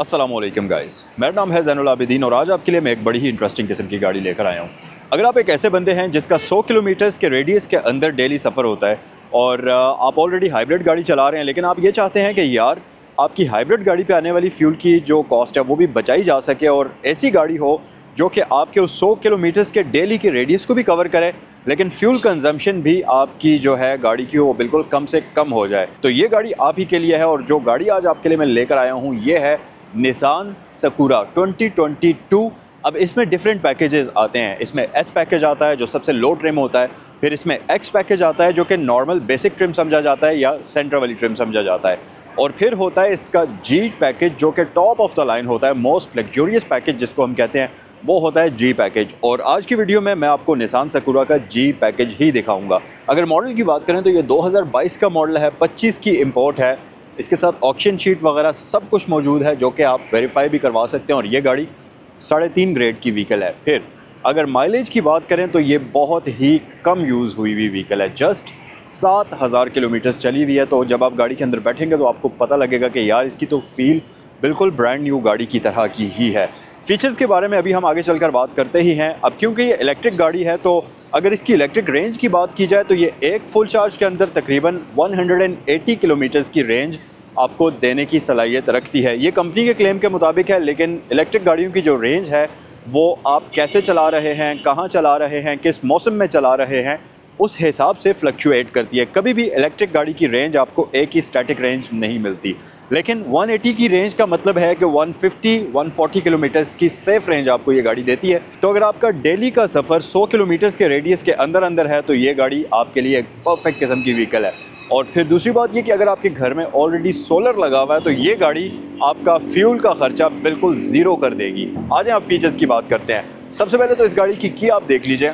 अस्सलामुअलैकुम गाइस, मेरा नाम है ज़ैनुल आबिदीन और आज आपके लिए मैं एक बड़ी ही इंटरेस्टिंग किस्म की गाड़ी लेकर आया हूँ। अगर आप एक ऐसे बंदे हैं जिसका 100 किलोमीटर्स के रेडियस के अंदर डेली सफ़र होता है और आप ऑलरेडी हाइब्रिड गाड़ी चला रहे हैं, लेकिन आप ये चाहते हैं कि यार आपकी हाइब्रिड गाड़ी पे आने वाली फ्यूल की जो कॉस्ट है वो भी बचाई जा सके और ऐसी गाड़ी हो जो कि आपके उस 100 किलोमीटर्स के डेली के रेडियस को भी कवर करे, लेकिन फ्यूल कंजम्पशन भी आपकी जो है गाड़ी की वो बिल्कुल कम से कम हो जाए। तो ये गाड़ी आप ही के लिए है और जो गाड़ी आज आपके लिए मैं लेकर आया हूँ ये है निसान सकूरा 2022। अब इसमें डिफरेंट पैकेजेस आते हैं। इसमें एस पैकेज आता है जो सबसे लो ट्रिम होता है, फिर इसमें एक्स पैकेज आता है जो कि नॉर्मल बेसिक ट्रिम समझा जाता है या सेंटर वाली ट्रिम समझा जाता है, और फिर होता है इसका जी पैकेज जो कि टॉप ऑफ द लाइन होता है, मोस्ट लग्जूरियस पैकेज जिसको हम कहते हैं वो होता है जी पैकेज। और आज की वीडियो में मैं आपको निसान सकूरा का जी पैकेज ही दिखाऊंगा। अगर मॉडल की बात करें तो ये 2022 का मॉडल है, 25 की इंपोर्ट है। इसके साथ ऑक्शन शीट वगैरह सब कुछ मौजूद है जो कि आप वेरीफाई भी करवा सकते हैं, और ये गाड़ी 3.5 ग्रेड की व्हीकल है। फिर अगर माइलेज की बात करें तो ये बहुत ही कम यूज़ हुई व्हीकल है, जस्ट 7000 किलोमीटर्स चली हुई है। तो जब आप गाड़ी के अंदर बैठेंगे तो आपको पता लगेगा कि यार इसकी तो फील बिल्कुल ब्रांड न्यू गाड़ी की तरह की ही है। फीचर्स के बारे में अभी हम आगे चलकर बात करते ही हैं। अब क्योंकि ये इलेक्ट्रिक गाड़ी है तो अगर इसकी इलेक्ट्रिक रेंज की बात की जाए तो ये एक फुल चार्ज के अंदर तकरीबन 180 किलोमीटर्स की रेंज आपको देने की सलाहियत रखती है। ये कंपनी के क्लेम के मुताबिक है, लेकिन इलेक्ट्रिक गाड़ियों की जो रेंज है वो आप कैसे चला रहे हैं, कहाँ चला रहे हैं, किस मौसम में चला रहे हैं, उस हिसाब से फ्लक्चुएट करती है। कभी भी इलेक्ट्रिक गाड़ी की रेंज आपको एक ही स्टैटिक रेंज नहीं मिलती, लेकिन 180 की रेंज का मतलब है कि 150-140 किलोमीटर्स की सेफ रेंज आपको ये गाड़ी देती है। तो अगर आपका डेली का सफ़र 100 किलोमीटर्स के रेडियस के अंदर अंदर है तो ये गाड़ी आपके लिए एक परफेक्ट किस्म की व्हीकल है। और फिर दूसरी बात ये कि अगर आपके घर में ऑलरेडी सोलर लगा हुआ है तो ये गाड़ी आपका फ्यूल का खर्चा बिल्कुल ज़ीरो कर देगी। आज आप फीचर्स की बात करते हैं। सबसे पहले तो इस गाड़ी की आप देख लीजिए।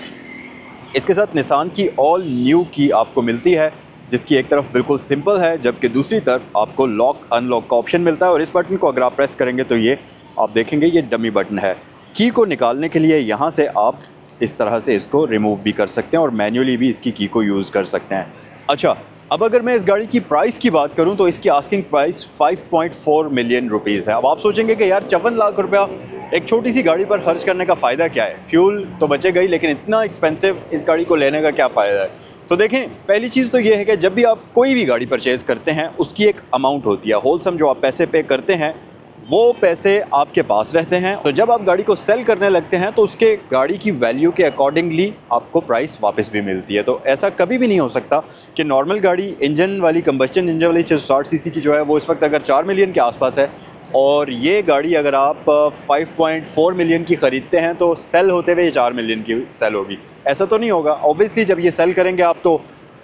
इसके साथ निसान की ऑल न्यू की आपको मिलती है, जिसकी एक तरफ बिल्कुल सिंपल है जबकि दूसरी तरफ आपको लॉक अनलॉक का ऑप्शन मिलता है, और इस बटन को अगर आप प्रेस करेंगे तो ये आप देखेंगे ये डमी बटन है। की को निकालने के लिए यहाँ से आप इस तरह से इसको रिमूव भी कर सकते हैं और मैन्युअली भी इसकी की को यूज़ कर सकते हैं। अच्छा, अब अगर मैं इस गाड़ी की प्राइस की बात करूं तो इसकी आस्किंग प्राइस 5.4 मिलियन रुपीज़ है। अब आप सोचेंगे कि यार 54 लाख रुपया एक छोटी सी गाड़ी पर खर्च करने का फ़ायदा क्या है, फ्यूल तो बचेगा ही, लेकिन इतना एक्सपेंसिव इस गाड़ी को लेने का क्या फ़ायदा है। तो देखें, पहली चीज़ तो ये है कि जब भी आप कोई भी गाड़ी परचेज़ करते हैं उसकी एक अमाउंट होती है, होलसम जो आप पैसे पे करते हैं वो पैसे आपके पास रहते हैं। तो जब आप गाड़ी को सेल करने लगते हैं तो उसके गाड़ी की वैल्यू के अकॉर्डिंगली आपको प्राइस वापस भी मिलती है। तो ऐसा कभी भी नहीं हो सकता कि नॉर्मल गाड़ी इंजन वाली, कंबस्टन इंजन वाली 660 सीसी की जो है वो इस वक्त अगर 4 मिलियन के आसपास है और ये गाड़ी अगर आप 5.4 मिलियन की ख़रीदते हैं तो सेल होते हुए 4 मिलियन की सेल होगी। ऐसा तो नहीं होगा। ऑब्वियसली जब ये सेल करेंगे आप तो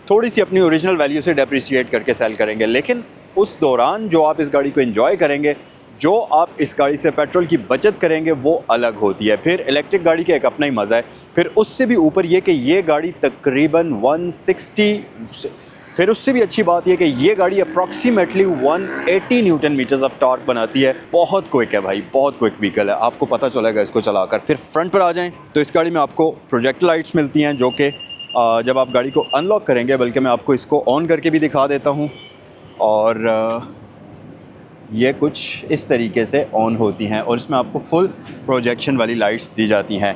थोड़ी सी अपनी ओरिजिनल वैल्यू से डेप्रिशिएट करके सेल करेंगे, लेकिन उस दौरान जो आप इस गाड़ी को एंजॉय करेंगे, जो आप इस गाड़ी से पेट्रोल की बचत करेंगे वो अलग होती है। फिर इलेक्ट्रिक गाड़ी का एक अपना ही मज़ा है। फिर उससे भी ऊपर ये कि ये गाड़ी तकरीबन 160, फिर उससे भी अच्छी बात यह कि ये गाड़ी approximately 180 newton metres of torque बनाती है। बहुत क्विक है भाई, बहुत क्विक व्हीकल है, आपको पता चलेगा इसको चलाकर। फिर फ्रंट पर आ जाएं तो इस गाड़ी में आपको प्रोजेक्ट लाइट्स मिलती हैं जो कि जब आप गाड़ी को अनलॉक करेंगे, बल्कि मैं आपको इसको ऑन करके भी दिखा देता हूँ, और ये कुछ इस तरीके से ऑन होती हैं और इसमें आपको फुल प्रोजेक्शन वाली लाइट्स दी जाती हैं।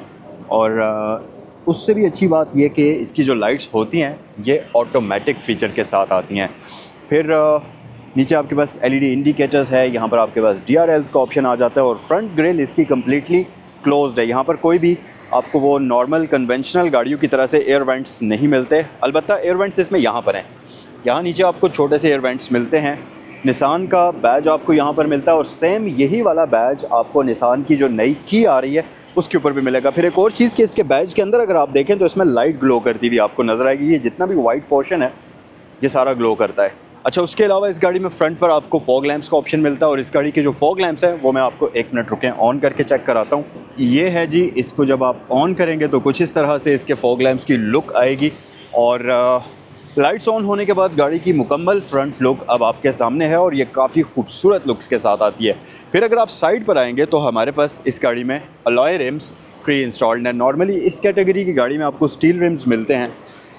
और उससे भी अच्छी बात ये कि इसकी जो लाइट्स होती हैं ये ऑटोमेटिक फ़ीचर के साथ आती हैं। फिर नीचे आपके पास एलईडी इंडिकेटर्स है, यहाँ पर आपके पास DRLs का ऑप्शन आ जाता है, और फ्रंट ग्रिल इसकी कम्प्लीटली क्लोज्ड है। यहाँ पर कोई भी आपको वो नॉर्मल कन्वेंशनल गाड़ियों की तरह से एयर वेंट्स नहीं मिलते। अलबत्ता एयर वेंट्स इसमें यहाँ पर हैं, यहाँ नीचे आपको छोटे से एयर वेंट्स मिलते हैं। निसान का बैज आपको यहाँ पर मिलता है और सेम यही वाला बैज आपको निसान की जो नई की आ रही है उसके ऊपर भी मिलेगा। फिर एक और चीज़ कि इसके बैज के अंदर अगर आप देखें तो इसमें लाइट ग्लो करती हुई आपको नज़र आएगी। ये जितना भी वाइट पोर्शन है ये सारा ग्लो करता है। अच्छा, उसके अलावा इस गाड़ी में फ्रंट पर आपको फॉग लैंप्स का ऑप्शन मिलता है, और इस गाड़ी के जो फॉग लैंप्स हैं वो मैं आपको 1 मिनट रुकें ऑन करके चेक कराता हूँ। ये है जी, इसको जब आप ऑन करेंगे तो कुछ इस तरह से इसके फॉग लैंप्स की लुक आएगी, और लाइट्स ऑन होने के बाद गाड़ी की मुकम्मल फ्रंट लुक अब आपके सामने है और ये काफ़ी खूबसूरत लुक्स के साथ आती है। फिर अगर आप साइड पर आएंगे तो हमारे पास इस गाड़ी में अलॉय रिम्स प्री इंस्टॉल्ड है। नॉर्मली इस कैटेगरी की गाड़ी में आपको स्टील रिम्स मिलते हैं,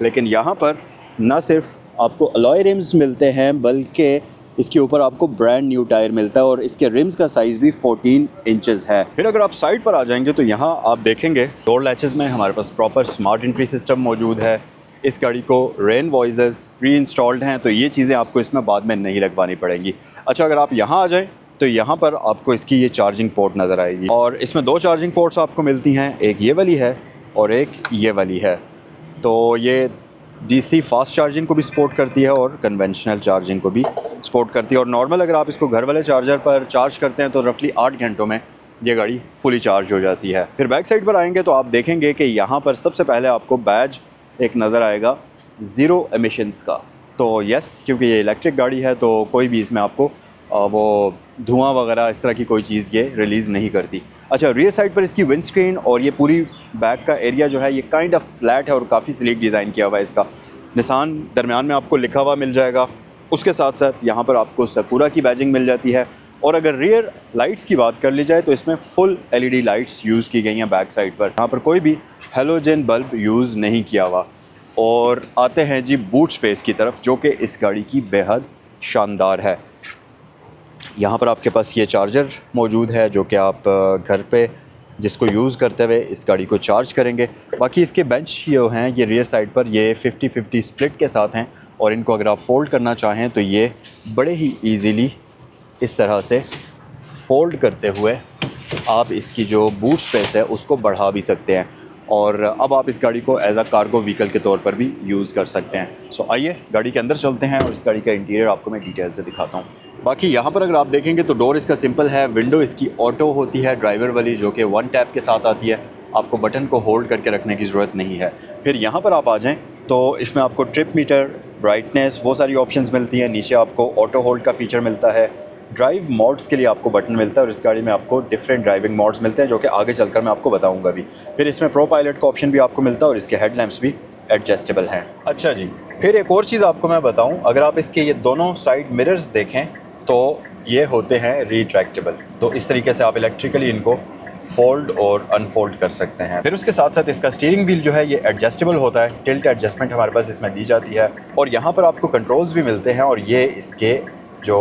लेकिन यहाँ पर ना सिर्फ आपको अलॉय रिम्स मिलते हैं बल्कि इसके ऊपर आपको ब्रांड न्यू टायर मिलता है और इसके रिम्स का साइज़ भी 14 इंचेस है। फिर अगर आप साइड पर आ जाएंगे तो यहाँ आप देखेंगे डोर लैचेस में हमारे पास प्रॉपर स्मार्ट एंट्री सिस्टम मौजूद है। इस गाड़ी को रेन वॉइसेस प्री इंस्टॉल्ड हैं, तो ये चीज़ें आपको इसमें बाद में नहीं लगवानी पड़ेंगी। अच्छा, अगर आप यहाँ आ जाएँ तो यहाँ पर आपको इसकी ये चार्जिंग पोर्ट नज़र आएगी और इसमें 2 चार्जिंग पोर्ट्स आपको मिलती हैं, एक ये वाली है और एक ये वाली है। तो ये DC फास्ट चार्जिंग को भी सपोर्ट करती है और कन्वेंशनल चार्जिंग को भी सपोर्ट करती है। और नॉर्मल अगर आप इसको घर वाले चार्जर पर चार्ज करते हैं तो रफली 8 घंटों में ये गाड़ी फुली चार्ज हो जाती है। फिर बैक साइड पर आएंगे तो आप देखेंगे कि यहाँ पर सबसे पहले आपको बैज एक नज़र आएगा ज़ीरो एमिशंस का। तो यस, क्योंकि ये इलेक्ट्रिक गाड़ी है तो कोई भी इसमें आपको वो धुआं वगैरह इस तरह की कोई चीज़ ये रिलीज़ नहीं करती। अच्छा, रियर साइड पर इसकी विंड स्क्रीन और ये पूरी बैक का एरिया जो है ये काइंड ऑफ फ्लैट है और काफ़ी स्लीक डिज़ाइन किया हुआ है इसका। निसान दरमियान में आपको लिखा हुआ मिल जाएगा। उसके साथ साथ यहाँ पर आपको सकुरा की बैजिंग मिल जाती है। और अगर रियर लाइट्स की बात कर ली जाए तो इसमें फुल LED लाइट्स यूज़ की गई हैं बैक साइड पर। यहाँ पर कोई भी हेलोजन बल्ब यूज़ नहीं किया हुआ। और आते हैं जी बूट स्पेस की तरफ, जो कि इस गाड़ी की बेहद शानदार है। यहाँ पर आपके पास ये चार्जर मौजूद है जो कि आप घर पे जिसको यूज़ करते हुए इस गाड़ी को चार्ज करेंगे। बाकी इसके बेंच जो हैं ये रियर साइड पर ये 50-50 स्प्लिट के साथ हैं और इनको अगर आप फ़ोल्ड करना चाहें तो ये बड़े ही ईज़िली इस तरह से फ़ोल्ड करते हुए आप इसकी जो बूट स्पेस है उसको बढ़ा भी सकते हैं। और अब आप इस गाड़ी को एज अ कार्गो व्हीकल के तौर पर भी यूज़ कर सकते हैं। सो आइए गाड़ी के अंदर चलते हैं और इस गाड़ी का इंटीरियर आपको मैं डिटेल से दिखाता हूँ। बाकी यहाँ पर अगर आप देखेंगे तो डोर इसका सिंपल है। विंडो इसकी ऑटो होती है ड्राइवर वाली, जो कि 1 टैप के साथ आती है। आपको बटन को होल्ड करके रखने की ज़रूरत नहीं है। फिर यहाँ पर आप आ जाएँ तो इसमें आपको ट्रिप मीटर, ब्राइटनेस, वो सारी ऑप्शंस मिलती हैं। नीचे आपको ऑटो होल्ड का फ़ीचर मिलता है। ड्राइव मोड्स के लिए आपको बटन मिलता है और इस गाड़ी में आपको डिफरेंट ड्राइविंग मोड्स मिलते हैं जो कि आगे चलकर मैं आपको बताऊंगा भी। फिर इसमें प्रो पायलट का ऑप्शन भी आपको मिलता है और इसके हेडलैम्प्स भी एडजस्टेबल हैं। अच्छा जी, फिर एक और चीज़ आपको मैं बताऊं, अगर आप इसके ये दोनों साइड मिरर्स देखें तो ये होते हैं रिट्रैक्टेबल। तो इस तरीके से आप इलेक्ट्रिकली इनको फोल्ड और अनफोल्ड कर सकते हैं। फिर उसके साथ साथ इसका स्टीयरिंग व्हील जो है ये एडजस्टेबल होता है। टिल्ट एडजस्टमेंट हमारे पास इसमें दी जाती है और यहाँ पर आपको कंट्रोल्स भी मिलते हैं। और ये इसके जो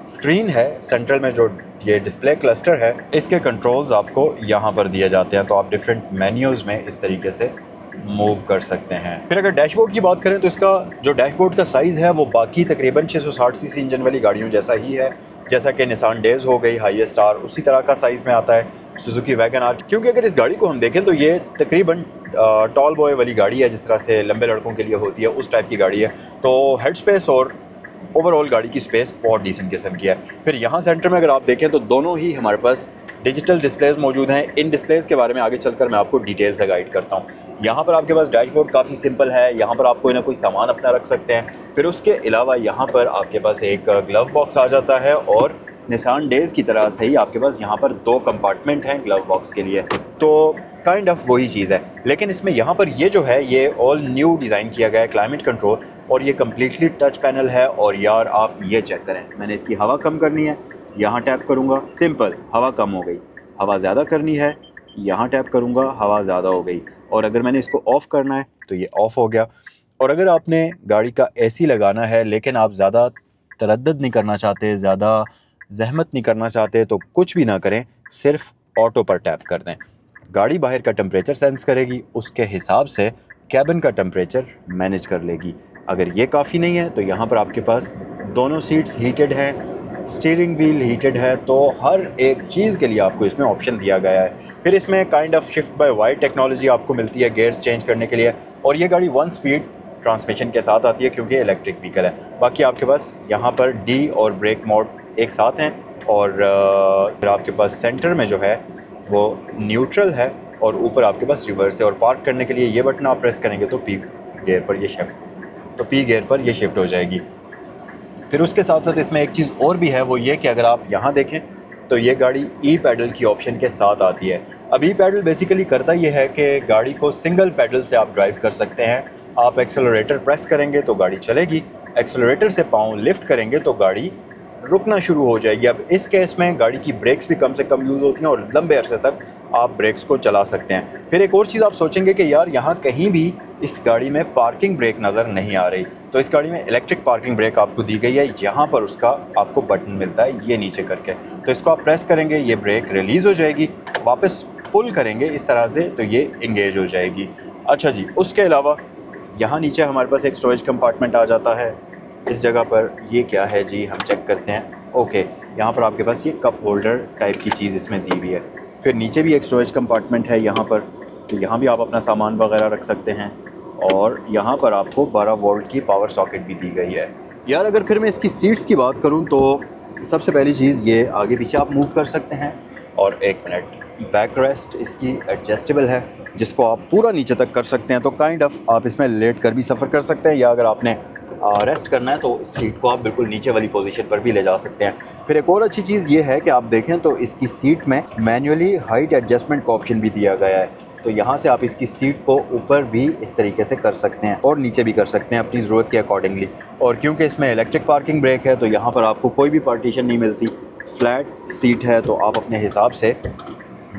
स्क्रीन है सेंट्रल में, जो ये डिस्प्ले क्लस्टर है, इसके कंट्रोल्स आपको यहाँ पर दिए जाते हैं। तो आप डिफरेंट मेन्यूज़ में इस तरीके से मूव कर सकते हैं। फिर अगर डैशबोर्ड की बात करें तो इसका जो डैशबोर्ड का साइज़ है वो बाकी तकरीबन 660 सीसी इंजन वाली गाड़ियों जैसा ही है। जैसा कि निसान डेज हो गई, हाईएस्ट स्टार, उसी तरह का साइज़ में आता है। सुजुकी वैगन आर, क्योंकि अगर इस गाड़ी को हम देखें तो ये तकरीबन टॉल बॉय वाली गाड़ी है, जिस तरह से लंबे लड़कों के लिए होती है उस टाइप की गाड़ी है। तो हेड स्पेस और ओवरऑल गाड़ी की स्पेस बहुत डिसेंट किस्म की है। फिर यहाँ सेंटर में अगर आप देखें तो दोनों ही हमारे पास डिजिटल डिस्प्लेज मौजूद हैं। इन डिस्प्लेज के बारे में आगे चलकर मैं आपको डिटेल से गाइड करता हूँ। यहाँ पर आपके पास डैशबोर्ड काफ़ी सिंपल है। यहाँ पर आप कोई ना कोई सामान अपना रख सकते हैं। फिर उसके अलावा यहाँ पर आपके पास एक ग्लव बॉक्स आ जाता है और निसान डेज की तरह से ही आपके पास यहाँ पर 2 कंपार्टमेंट हैं ग्लव बॉक्स के लिए। तो काइंड ऑफ वही चीज़ है, लेकिन इसमें यहाँ पर ये जो है ये ऑल न्यू डिज़ाइन किया गया है, क्लाइमेट कंट्रोल, और ये कम्प्लीटली टच पैनल है। और यार आप ये चेक करें, मैंने इसकी हवा कम करनी है, यहाँ टैप करूँगा, सिंपल हवा कम हो गई। हवा ज़्यादा करनी है, यहाँ टैप करूँगा, हवा ज़्यादा हो गई। और अगर मैंने इसको ऑफ़ करना है तो ये ऑफ़ हो गया। और अगर आपने गाड़ी का AC लगाना है लेकिन आप ज़्यादा तरद्दुद नहीं करना चाहते, ज़्यादा जहमत नहीं करना चाहते, तो कुछ भी ना करें, सिर्फ ऑटो पर टैप कर दें। गाड़ी बाहर का टेम्परेचर सेंस करेगी, उसके हिसाब से कैबिन का टेम्परेचर मैनेज कर लेगी। अगर ये काफ़ी नहीं है तो यहाँ पर आपके पास दोनों सीट्स हीटेड हैं, स्टीयरिंग व्हील हीटेड है। तो हर एक चीज़ के लिए आपको इसमें ऑप्शन दिया गया है। फिर इसमें kind of shift by wire technology आपको मिलती है गियर्स चेंज करने के लिए। और ये गाड़ी 1 स्पीड ट्रांसमिशन के साथ आती है क्योंकि इलेक्ट्रिक व्हीकल है। बाकी आपके पास यहाँ पर D और ब्रेक मोड एक साथ हैं। और आपके पास सेंटर में जो है वो न्यूट्रल है और ऊपर आपके पास रिवर्स है। और पार्क करने के लिए ये बटन आप प्रेस करेंगे तो P गियर पर ये शिफ्ट हो जाएगी। फिर उसके साथ साथ इसमें एक चीज़ और भी है, वो ये कि अगर आप यहाँ देखें तो ये गाड़ी ई पैडल की ऑप्शन के साथ आती है। अब ई पैडल बेसिकली करता ये है कि गाड़ी को सिंगल पैडल से आप ड्राइव कर सकते हैं। आप एक्सेलरेटर प्रेस करेंगे तो गाड़ी चलेगी, एक्सेलरेटर से पाँव लिफ्ट करेंगे तो गाड़ी रुकना शुरू हो जाएगी। अब इस केस में गाड़ी की ब्रेक्स भी कम से कम यूज़ होती हैं और लंबे अरसे तक आप ब्रेक्स को चला सकते हैं। फिर एक और चीज़ आप सोचेंगे कि यार यहाँ कहीं भी इस गाड़ी में पार्किंग ब्रेक नज़र नहीं आ रही, तो इस गाड़ी में इलेक्ट्रिक पार्किंग ब्रेक आपको दी गई है। यहाँ पर उसका आपको बटन मिलता है ये नीचे करके, तो इसको आप प्रेस करेंगे, ये ब्रेक रिलीज़ हो जाएगी, वापस पुल करेंगे इस तरह से तो ये इंगेज हो जाएगी। अच्छा जी, उसके अलावा यहाँ नीचे हमारे पास एक स्टोरेज कंपार्टमेंट आ जाता है। इस जगह पर ये क्या है जी, हम चेक करते हैं। ओके, यहाँ पर आपके पास ये कप होल्डर टाइप की चीज़ इसमें दी हुई है। फिर नीचे भी एक स्टोरेज कंपार्टमेंट है यहाँ पर, तो यहाँ भी आप अपना सामान वगैरह रख सकते हैं। और यहाँ पर आपको 12 वोल्ट की पावर सॉकेट भी दी गई है। यार अगर फिर मैं इसकी सीट्स की बात करूँ तो सबसे पहली चीज़ ये आगे पीछे आप मूव कर सकते हैं। और एक मिनट, बैक रेस्ट इसकी एडजस्टेबल है जिसको आप पूरा नीचे तक कर सकते हैं, तो काइंड ऑफ आप इसमें लेट कर भी सफ़र कर सकते हैं, या अगर आपने रेस्ट करना है तो इस सीट को आप बिल्कुल नीचे वाली पोजीशन पर भी ले जा सकते हैं। फिर एक और अच्छी चीज़ ये है कि आप देखें तो इसकी सीट में मैन्युअली हाइट एडजस्टमेंट का ऑप्शन भी दिया गया है, तो यहाँ से आप इसकी सीट को ऊपर भी इस तरीके से कर सकते हैं और नीचे भी कर सकते हैं अपनी ज़रूरत के अकॉर्डिंगली। और क्योंकि इसमें इलेक्ट्रिक पार्किंग ब्रेक है तो यहाँ पर आपको कोई भी पार्टीशन नहीं मिलती, फ्लैट सीट है, तो आप अपने हिसाब से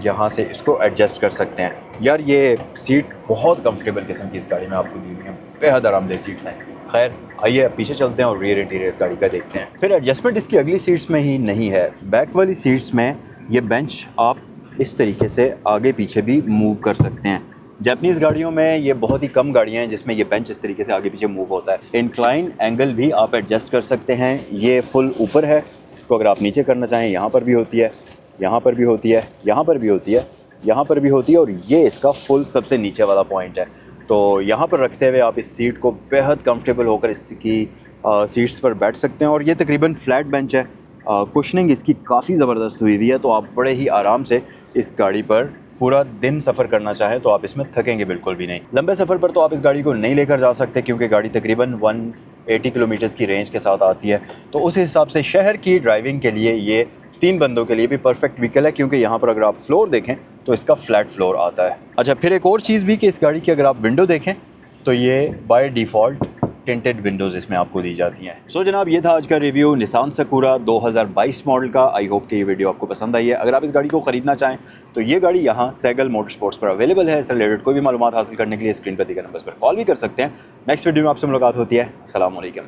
यहाँ से इसको एडजस्ट कर सकते हैं। यार ये सीट बहुत कंफर्टेबल किस्म की इस गाड़ी में आपको दी हुई है, बेहद आरामदेह सीट्स हैं। खैर आइए पीछे चलते हैं और रियर इंटीरियर इस गाड़ी का देखते हैं। फिर एडजस्टमेंट इसकी अगली सीट्स में ही नहीं है, बैक वाली सीट्स में ये बेंच आप इस तरीके से आगे पीछे भी मूव कर सकते हैं। जापानीज़ गाड़ियों में ये बहुत ही कम गाड़ियाँ हैं जिसमें ये बेंच इस तरीके से आगे पीछे मूव होता है। इंक्लाइन एंगल भी आप एडजस्ट कर सकते हैं, ये फुल ऊपर है, इसको अगर आप नीचे करना चाहें यहाँ पर भी होती है, यहाँ पर भी होती है, यहाँ पर भी होती है, यहाँ पर भी होती है, और ये इसका फुल सबसे नीचे वाला पॉइंट है। तो यहाँ पर रखते हुए आप इस सीट को बेहद कंफर्टेबल होकर इसकी सीट्स पर बैठ सकते हैं। और ये तकरीबन फ्लैट बेंच है, कुशनिंग इसकी काफ़ी ज़बरदस्त हुई है, तो आप बड़े ही आराम से इस गाड़ी पर पूरा दिन सफ़र करना चाहें तो आप इसमें थकेंगे बिल्कुल भी नहीं। लंबे सफ़र पर तो आप इस गाड़ी को नहीं लेकर जा सकते क्योंकि गाड़ी तकरीबन 180 किलोमीटर्स की रेंज के साथ आती है, तो उस हिसाब से शहर की ड्राइविंग के लिए ये 3 बंदों के लिए भी परफेक्ट व्हीकल है, क्योंकि यहाँ पर अगर आप फ्लोर देखें तो इसका फ्लैट फ्लोर आता है। अच्छा, फिर एक और चीज़ भी कि इस गाड़ी की अगर आप विंडो देखें तो ये बाय डिफ़ॉल्ट टिंटेड विंडोज़ इसमें आपको दी जाती हैं। सो जनाब, ये था आज का रिव्यू निसान सकूरा 2022 मॉडल का। आई होप कि ये वीडियो आपको पसंद आई है। अगर आप इस गाड़ी को ख़रीदना चाहें तो ये गाड़ी यहाँ सैगल मोटर स्पोर्ट्स पर अवेलेबल है। इससे रिलेटेड कोई भी मालूमात हासिल करने के लिए स्क्रीन पर दिए गए नंबर पर कॉल भी कर सकते हैं। नेक्स्ट वीडियो में आपसे मुलाकात होती है। अस्सलाम वालेकुम।